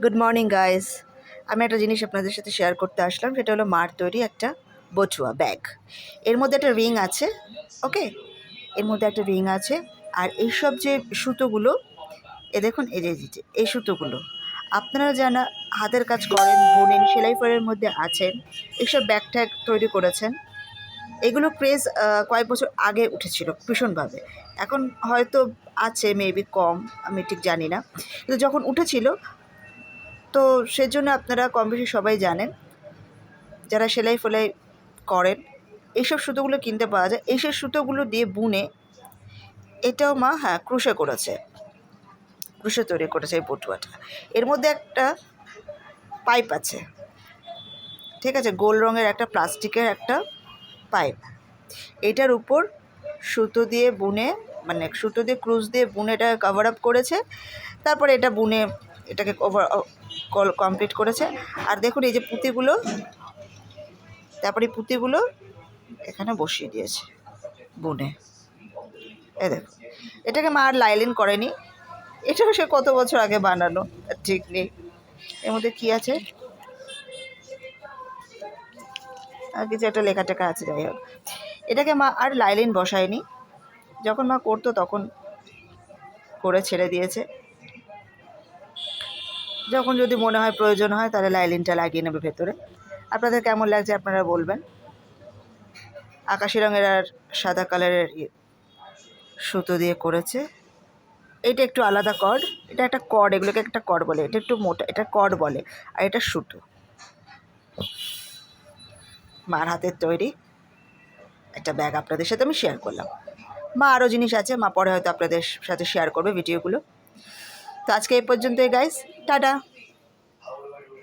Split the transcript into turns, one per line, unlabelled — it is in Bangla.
Good morning guys. আমি একটা জিনিস আপনাদের সাথে শেয়ার করতে আসলাম, সেটা হলো মার তৈরি একটা বচুয়া ব্যাগ। এর মধ্যে একটা রিং আছে, ওকে, এর মধ্যে একটা রিং আছে। আর এইসব যে সুতোগুলো, দেখুন, এই সুতোগুলো আপনারা যারা হাতের কাজ করেন, বোনেন, সেলাই ফেলাইয়ের মধ্যে আছেন, এইসব ব্যাগ ট্যাগ তৈরি করেছেন, এগুলো ক্রেজ কয়েক বছর আগে উঠেছিল ভীষণভাবে। এখন হয়তো আছে, মেবি কম, আমি ঠিক জানি না, কিন্তু যখন উঠেছিল তো সেজন্য আপনারা কম বেশি সবাই জানেন, যারা সেলাই ফেলাই করেন, এইসব সুতোগুলো কিনতে পাওয়া যায়। এইসব সুতোগুলো দিয়ে বুনে, এটাও মা ক্রুশে করেছে, ক্রুশে তৈরি করেছে এই পটুয়াটা। এর মধ্যে একটা পাইপ আছে, ঠিক আছে, গোল রঙের একটা প্লাস্টিকের একটা পাইপ। এটার উপর সুতো দিয়ে বুনে, মানে সুতো দিয়ে ক্রুশ দিয়ে বুনে এটা কভার আপ করেছে। তারপরে এটা বুনে এটাকে কমপ্লিট করেছে। আর দেখুন এই যে পুঁতিগুলো, তারপরে এই পুঁতিগুলো এখানে বসিয়ে দিয়েছে বুনে। দেখুন, এটাকে মা আর লাইলিন করেনি, এটাও সে কত বছর আগে বানানো, ঠিক নেই। এর মধ্যে কী আছে, আর কিছু একটা লেখা টেখা আছে, যাই হোক। এটাকে মা আর লাইলিন বসায়নি, যখন মা করতো তখন করে ছেড়ে দিয়েছে। যখন যদি মনে হয় প্রয়োজন হয় তাহলে লাইলিনটা লাগিয়ে নেবে ভেতরে। আপনাদের কেমন লাগছে আপনারা বলবেন। আকাশি রঙের আর সাদা কালারের সুতো দিয়ে করেছে। এটা একটু আলাদা কর্ড, এটা একটা কর্ড, এগুলোকে একটা কর্ড বলে, এটা একটু মোটা, এটা কর্ড বলে, আর এটা সুতো। মার হাতের তৈরি একটা ব্যাগ আপনাদের সাথে আমি শেয়ার করলাম। মা আরও জিনিস আছে, মা পরে হয়তো আপনাদের সাথে শেয়ার করবে ভিডিওগুলো। তো আজকে এই পর্যন্তই গাইস, টাটা।